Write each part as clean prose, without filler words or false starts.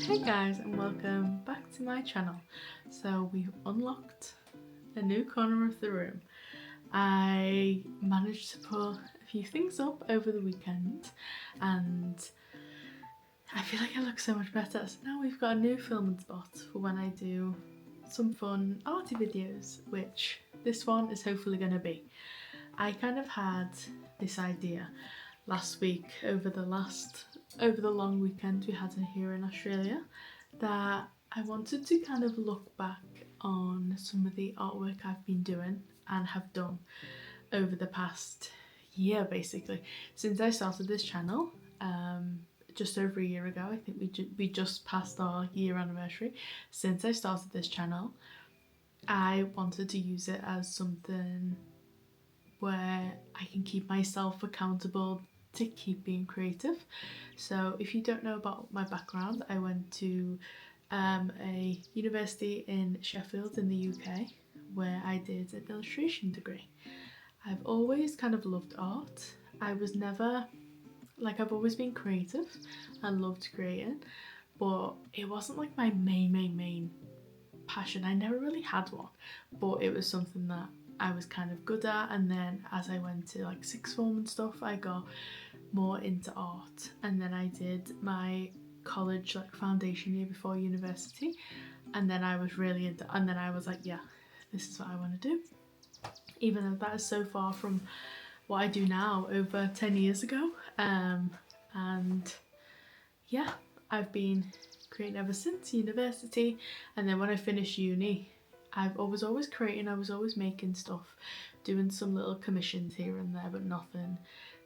Hey guys, and welcome back to my channel. So we've unlocked a new corner of the room. I managed to put a few things up over the weekend and I feel like I look so much better. So now we've got a new filming spot for when I do some fun arty videos, which this one is hopefully going to be. I kind of had this idea last week over the long weekend we had in here in Australia, that I wanted to kind of look back on some of the artwork I've been doing and have done over the past year, basically since I started this channel just over a year ago. I think we just passed our year anniversary since I started this channel. I wanted to use it as something where I can keep myself accountable to keep being creative. So if you don't know about my background, I went to a university in Sheffield in the UK where I did an illustration degree. I've always kind of loved art. I was never, I've always been creative and loved creating, but it wasn't like my main passion. I never really had one, but it was something that I was kind of good at. And then as I went to like sixth form and stuff, I got more into art, and then I did my college foundation year before university, and then I was really into, and then I was like, yeah, this is what I want to do, even though that is so far from what I do now over 10 years ago. And yeah, I've been creating ever since university. And then when I finished uni, I was always creating, I was always making stuff, doing some little commissions here and there, but nothing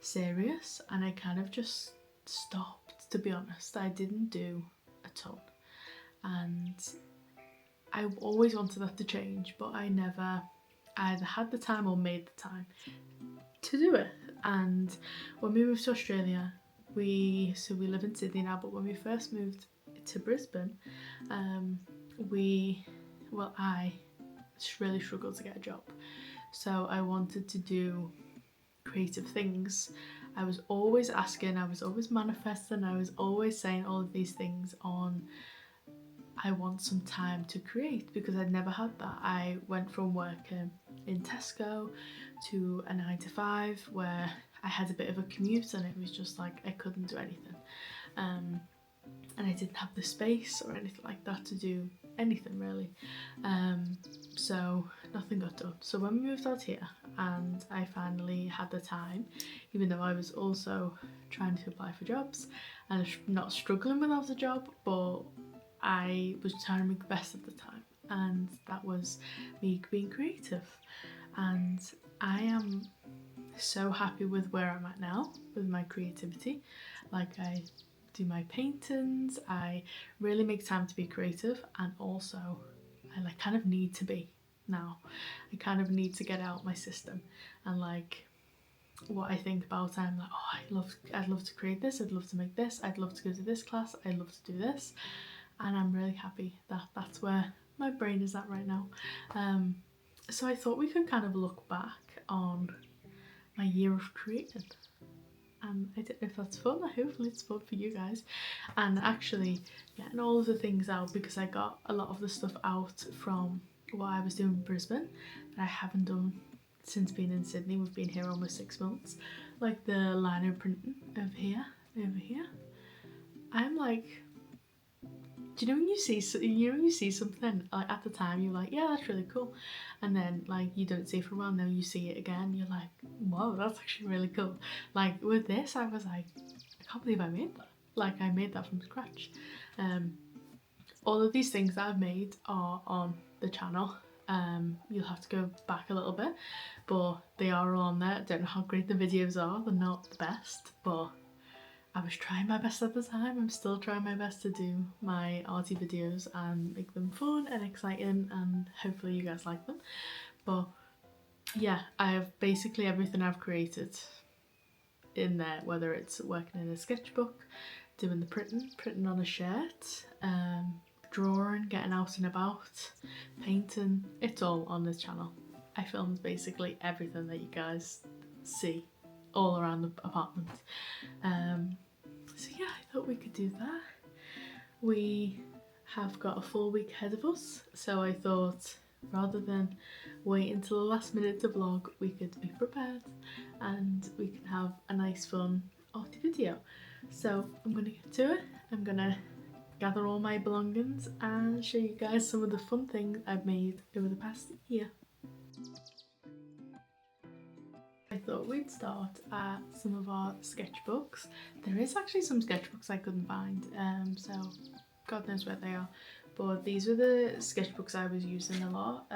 serious. And I kind of just stopped, to be honest. I didn't do a ton, and I always wanted that to change, but I never either had the time or made the time to do it. And when we moved to Australia, we live in Sydney now, but when we first moved to Brisbane, I really struggled to get a job. So I wanted to do creative things. I was always asking, I was always manifesting, I was always saying all of these things on, I want some time to create, because I'd never had that. I went from working in Tesco to a 9 to 5 where I had a bit of a commute, and it was just like I couldn't do anything. And I didn't have the space or anything like that to do anything really. So nothing got done. So when we moved out here and I finally had the time, even though I was also trying to apply for jobs and not struggling without a job, but I was trying to make the best of the time, and that was me being creative. And I am so happy with where I'm at now with my creativity. Like, I do my paintings, I really make time to be creative, and also I kind of need to be now. I kind of need to get out my system, and what I think about, I'm like, oh, I'd love to create this, I'd love to make this, I'd love to go to this class, I'd love to do this. And I'm really happy that that's where my brain is at right now. So I thought we could kind of look back on my year of creating. And I don't know if that's fun. Hopefully it's fun for you guys. And actually getting all of the things out, because I got a lot of the stuff out from what I was doing in Brisbane that I haven't done since being in Sydney. We've been here almost 6 months. Like the Lino printing over here. I'm like, do you know when you see something like at the time you're like, yeah, that's really cool, and then you don't see it for a while, now you see it again, you're like, whoa, that's actually really cool. Like with this, I was like, I can't believe I made that. Like, I made that from scratch. All of these things that I've made are on the channel. You'll have to go back a little bit, but they are all on there. I don't know how great the videos are, they're not the best, but I was trying my best at the time. I'm still trying my best to do my arty videos and make them fun and exciting, and hopefully you guys like them. But yeah, I have basically everything I've created in there, whether it's working in a sketchbook, doing the printing on a shirt, drawing, getting out and about, painting. It's all on this channel. I filmed basically everything that you guys see all around the apartment. So yeah, I thought we could do that. we have got a full week ahead of us, so I thought rather than wait until the last minute to vlog, we could be prepared and we can have a nice fun arty video. So I'm gonna get to it. I'm gonna gather all my belongings and show you guys some of the fun things I've made over the past year. I thought we'd start at some of our sketchbooks. There is actually some sketchbooks I couldn't find, so God knows where they are. But these were the sketchbooks I was using a lot,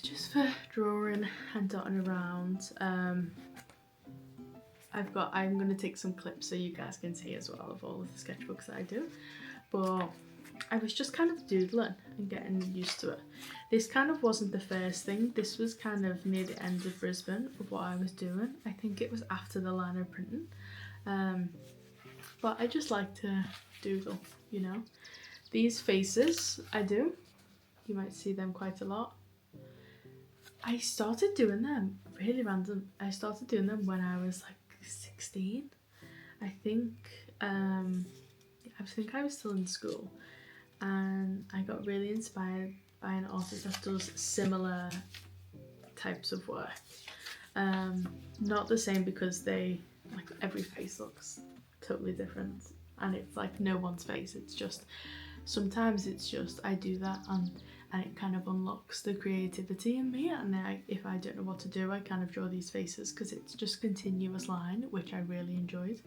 just for drawing and dotting around. I'm going to take some clips so you guys can see as well of all of the sketchbooks that I do. But I was just kind of doodling and getting used to it. This kind of wasn't the first thing. This was kind of near the end of Brisbane of what I was doing. I think it was after the Lino printing. But I just like to doodle, you know. These faces I do. You might see them quite a lot. I started doing them really random. I started doing them when I was like 16. I think I was still in school, and I got really inspired by an artist that does similar types of work. Not the same, because like every face looks totally different and it's like no one's face. It's just sometimes it's just I do that and it kind of unlocks the creativity in me, and if I don't know what to do, I kind of draw these faces because it's just continuous line, which I really enjoyed.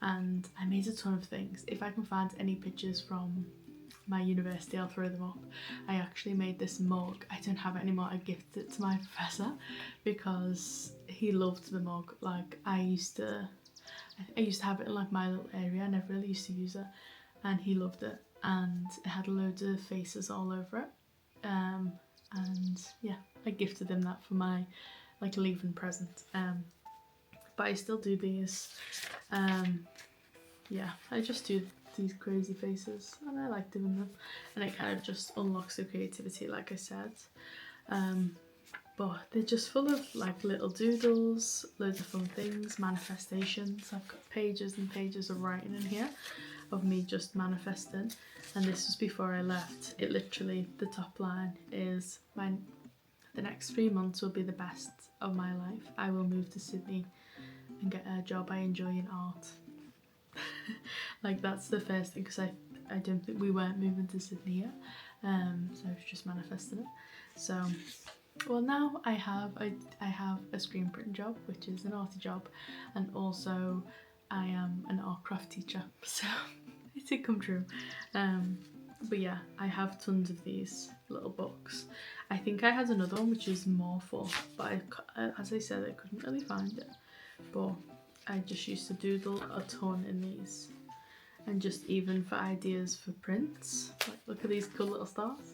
And I made a ton of things. If I can find any pictures from my university, I'll throw them up. I actually made this mug. I don't have it anymore. I gifted it to my professor because he loved the mug. Like I used to have it in like my little area. I never really used to use it, and he loved it, and it had loads of faces all over it. And yeah, I gifted him that for my like leaving present. But I still do these. Yeah, I just do these crazy faces and I like doing them, and it kind of just unlocks the creativity, like I said. But they're just full of like little doodles, loads of fun things, manifestations. I've got pages and pages of writing in here of me just manifesting, and this was before I left. It literally, the top line is the next 3 months will be the best of my life. I will move to Sydney and get a job I enjoy in art. Like that's the first thing, because I don't think we weren't moving to Sydney yet, so I was just manifesting it. So well, now I have a screen print job, which is an arty job, and also I am an art craft teacher, so it did come true. But yeah, I have tons of these little books. I think I had another one which is more full, but as I said, I couldn't really find it. But I just used to doodle a ton in these, and just even for ideas for prints. Like look at these cool little stars.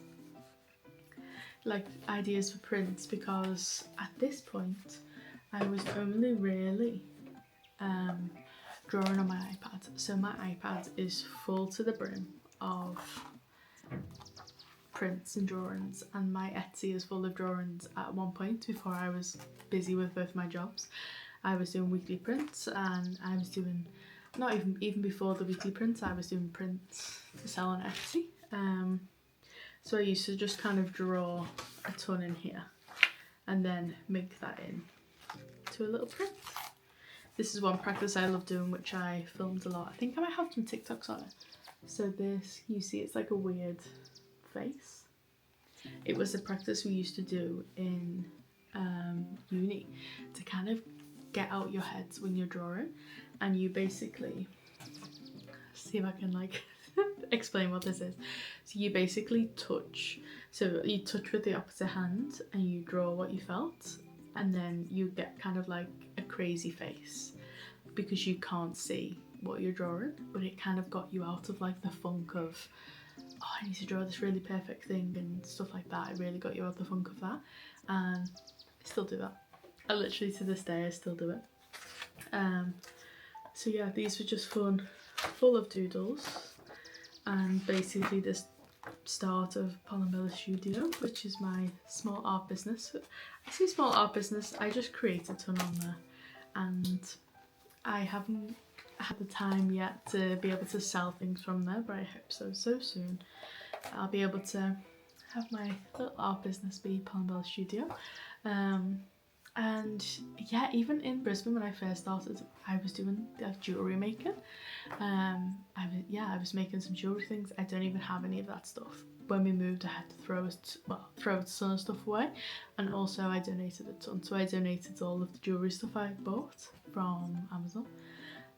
Like ideas for prints, because at this point I was only really drawing on my iPad. So my iPad is full to the brim of prints and drawings, and my Etsy is full of drawings. At one point, before I was busy with both my jobs, I was doing weekly prints, and I was doing, not even before the weekly prints, I was doing prints to sell on Etsy. So I used to just kind of draw a ton in here and then make that in to a little print. This is one practice I love doing, which I filmed a lot. I think I might have some TikToks on it. So this, you see, it's like a weird face. It was a practice we used to do in uni to kind of get out your heads when you're drawing, and you basically, see if I can like explain what this is. So you basically touch, so you touch with the opposite hand and you draw what you felt, and then you get kind of like a crazy face because you can't see what you're drawing, but it kind of got you out of like the funk of, oh, I need to draw this really perfect thing and stuff like that. It really got you out the funk of that, and I still do that. I literally, to this day, I still do it. So yeah, these were just fun, full of doodles, and basically this start of Palombella Studio, which is my small art business. I say small art business, I just create a ton on there, and I had the time yet to be able to sell things from there, but I hope so soon. I'll be able to have my little art business be Palombella Studio. And yeah, even in Brisbane when I first started, I was doing jewellery making. I was making some jewellery things. I don't even have any of that stuff. When we moved, I had to throw a ton of stuff away, and also I donated a ton. So I donated all of the jewellery stuff I bought from Amazon.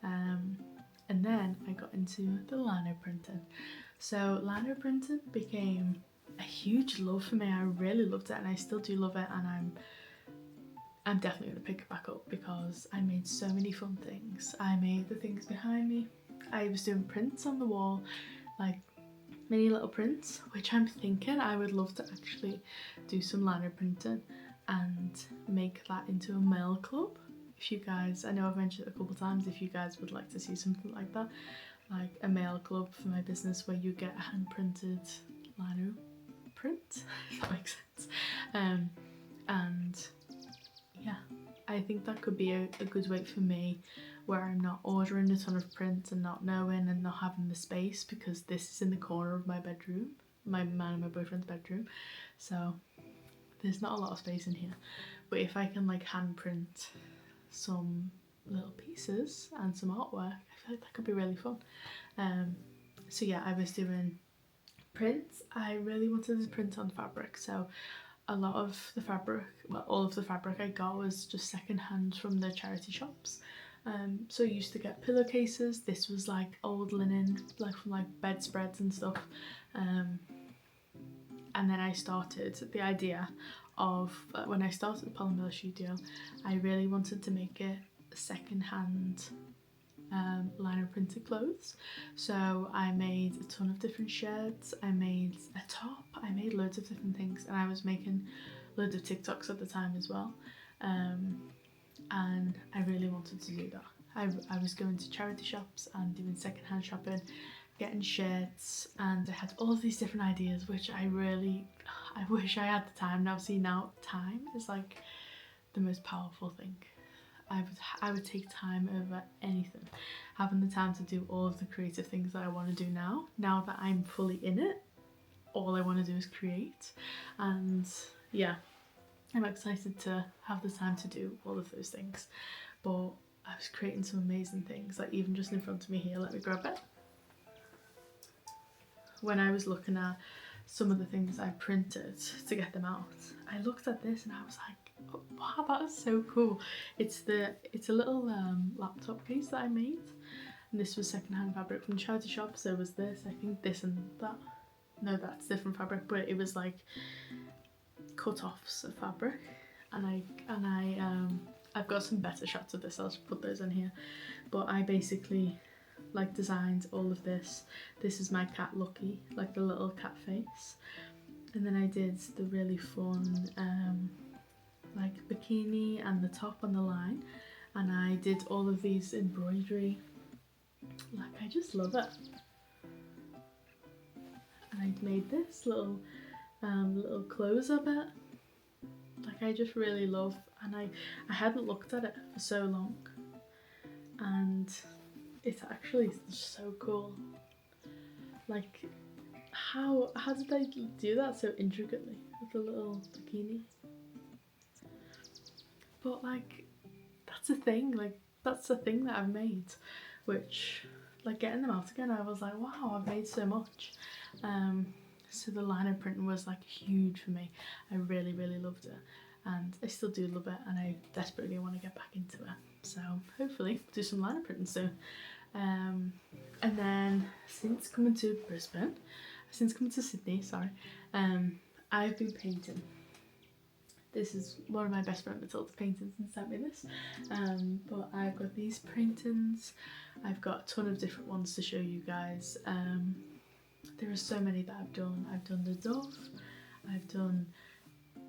And then I got into the lino printing. So lino printing became a huge love for me. I really loved it, and I still do love it, and I'm definitely going to pick it back up because I made so many fun things. I made the things behind me. I was doing prints on the wall, like mini little prints, which I'm thinking I would love to actually do some lino printing and make that into a mail club. If you guys, I know I've mentioned it a couple times, if you guys would like to see something like that, like a mail club for my business where you get a hand printed lino print, if that makes sense. And yeah, I think that could be a good way for me, where I'm not ordering a ton of prints and not knowing and not having the space, because this is in the corner of my bedroom, my man and my boyfriend's bedroom, so there's not a lot of space in here. But if I can like hand print some little pieces and some artwork, I feel like that could be really fun. So yeah, I was doing prints. I really wanted to print on fabric, so a lot of the fabric, well, all of the fabric I got was just second hand from the charity shops. So I used to get pillowcases. This was like old linen, like from like bedspreads and stuff. And then I started the idea of, when I started Palombella Studio, I really wanted to make it second hand lino printed clothes. So I made a ton of different shirts, I made a top, I made loads of different things, and I was making loads of TikToks at the time as well. And I really wanted to do that. I was going to charity shops and doing secondhand shopping, getting shirts, and I had all of these different ideas, which I wish I had the time. Now time is like the most powerful thing. I would take time over anything. Having the time to do all of the creative things that I want to do now that I'm fully in it, all I want to do is create. And yeah, I'm excited to have the time to do all of those things. But I was creating some amazing things, like even just in front of me here. Let me grab it. When I was looking at some of the things I printed to get them out, I looked at this and I was like, oh, wow, that is so cool. It's a little laptop case that I made, and this was secondhand fabric from the charity shop. So was this, I think this and that. No, that's different fabric, but it was like cut-offs of fabric, and I've got some better shots of this. I'll just put those in here. But I basically like designed all of this. This is my cat Lucky, like the little cat face, and then I did the really fun like bikini and the top on the line, and I did all of these embroidery. Like, I just love it. And I made this little clothes of it. Like, I just really love, and I hadn't looked at it for so long, and it's actually so cool. Like, how did I do that so intricately with the little bikini? But like, that's a thing, like that's the thing that I've made, which, like, getting them out again, I was like, wow, I've made so much. So the lino printing was like huge for me. I really loved it, and I still do love it, and I desperately want to get back into it. So hopefully do some lino printing soon. And then since coming to Sydney, sorry, I've been painting. This is one of my best friend Matilda's paintings and sent me this. But I've got these paintings. I've got a ton of different ones to show you guys. There are so many that I've done. I've done the dove. I've done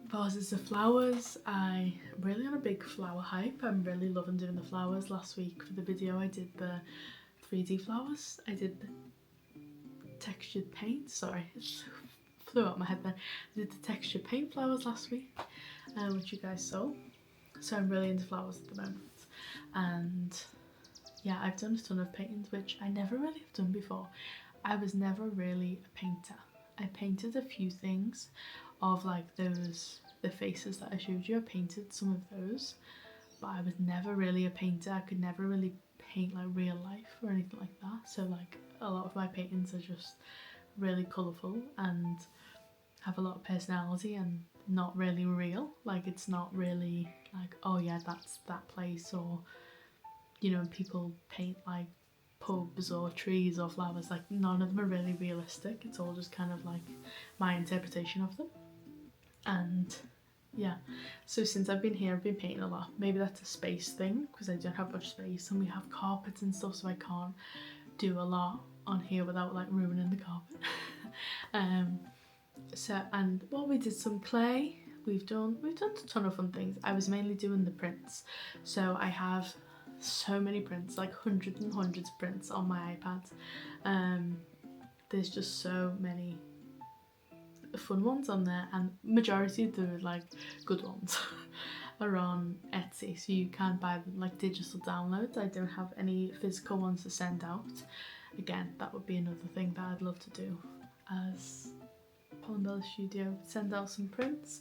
vases of flowers. I'm really on a big flower hype. I'm really loving doing the flowers. Last week for the video I did the 3D flowers. I did the textured paint. Sorry, it flew out my head then. I did the textured paint flowers last week, which you guys saw. So I'm really into flowers at the moment. And yeah, I've done a ton of paintings, which I never really have done before. I was never really a painter. I painted a few things of like those, the faces that I showed you. I painted some of those, but I was never really a painter. I could never really paint like real life or anything like that. So like a lot of my paintings are just really colourful and have a lot of personality and not really real. Like it's not really like, oh yeah, that's that place, or you know, people paint like pubs or trees or flowers, like none of them are really realistic. It's all just kind of like my interpretation of them. And yeah, so since I've been here I've been painting a lot. Maybe that's a space thing because I don't have much space and we have carpets and stuff, so I can't do a lot on here without like ruining the carpet. So, and well, we did some clay, we've done a ton of fun things. I was mainly doing the prints, so I have so many prints, like hundreds and hundreds of prints on my iPad. There's just so many fun ones on there, and majority of the like good ones are on Etsy, so you can buy them like digital downloads. I don't have any physical ones to send out. Again, that would be another thing that I'd love to do as PalombellaStudio, send out some prints,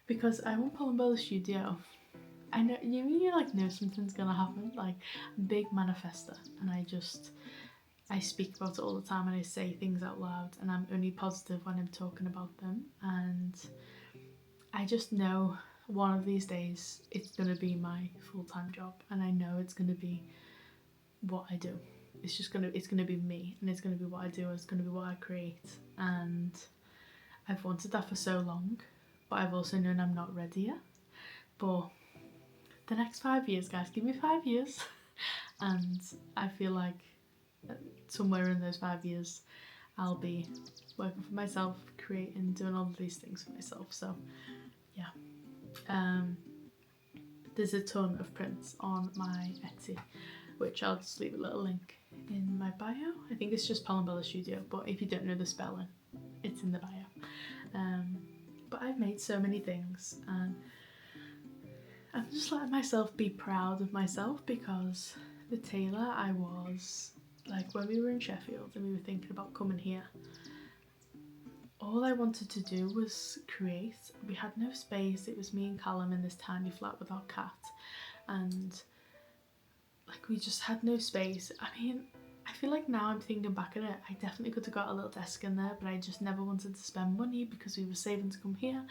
because I want PalombellaStudio. I know you like know something's gonna happen. Like I'm a big manifester, and I speak about it all the time, and I say things out loud, and I'm only positive when I'm talking about them. And I just know one of these days it's gonna be my full-time job, and I know it's gonna be what I do. It's gonna be me, and it's gonna be what I do. It's gonna be what I create, and I've wanted that for so long, but I've also known I'm not ready yet. But the next 5 years, guys, give me 5 years, and I feel like somewhere in those 5 years I'll be working for myself, creating, doing all of these things for myself. So yeah, there's a ton of prints on my Etsy, which I'll just leave a little link in my bio. I think it's just PalombellaStudio, but if you don't know the spelling, it's in the bio. But I've made so many things, and I'm just letting myself be proud of myself, because the tailor I was, like when we were in Sheffield and we were thinking about coming here, all I wanted to do was create. We had no space. It was me and Callum in this tiny flat with our cat, and like we just had no space. I mean, I feel like now I'm thinking back at it, I definitely could have got a little desk in there, but I just never wanted to spend money because we were saving to come here,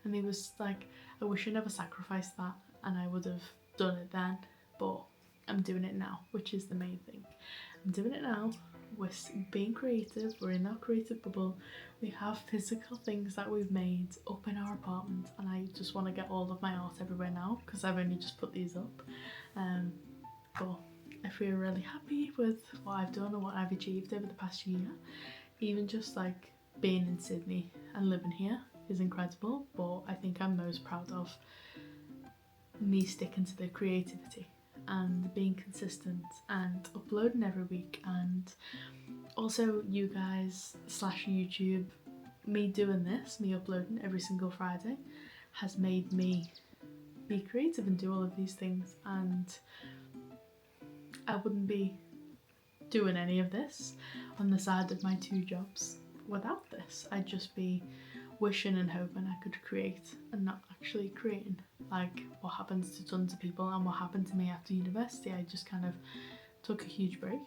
and it was like, I wish I never sacrificed that, and I would have done it then, but I'm doing it now, which is the main thing. I'm doing it now, we're being creative, we're in our creative bubble, we have physical things that we've made up in our apartment, and I just want to get all of my art everywhere now, because I've only just put these up. But I feel really happy with what I've done and what I've achieved over the past year. Even just like being in Sydney and living here is incredible, but I think I'm most proud of me sticking to the creativity and being consistent and uploading every week, and also you guys / YouTube, me doing this, me uploading every single Friday has made me be creative and do all of these things, and I wouldn't be doing any of this on the side of my 2 jobs without this. I'd just be wishing and hoping I could create and not actually creating, like what happens to tons of people and what happened to me after university. I just kind of took a huge break.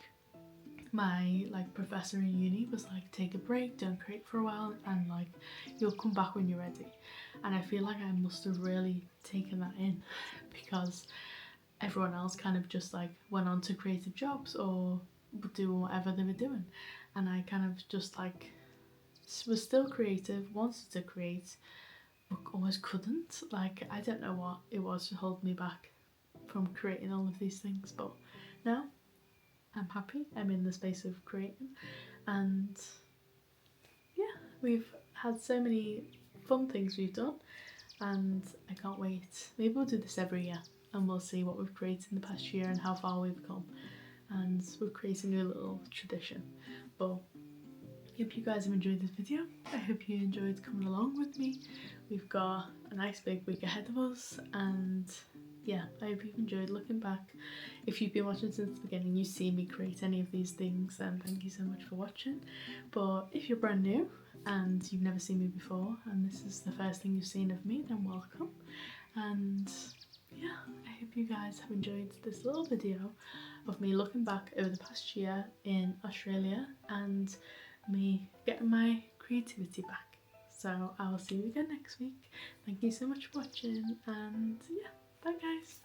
My like professor in uni was like, take a break, don't create for a while, and like you'll come back when you're ready. And I feel like I must have really taken that in, because everyone else kind of just like went on to creative jobs or doing whatever they were doing, and I kind of just like was still creative, wanted to create, but almost couldn't. Like I don't know what it was to hold me back from creating all of these things, but now I'm happy, I'm in the space of creating, and yeah, we've had so many fun things we've done, and I can't wait. Maybe we'll do this every year, and we'll see what we've created in the past year and how far we've come, and we'll create a new little tradition. But I hope you guys have enjoyed this video. I hope you enjoyed coming along with me. We've got a nice big week ahead of us, and yeah, I hope you've enjoyed. Looking back, if you've been watching since the beginning, you see me create any of these things, and thank you so much for watching. But if you're brand new and you've never seen me before and this is the first thing you've seen of me, then welcome. And yeah, I hope you guys have enjoyed this little video of me looking back over the past year in Australia and me getting my creativity back. So I will see you again next week. Thank you so much for watching, and yeah, bye guys.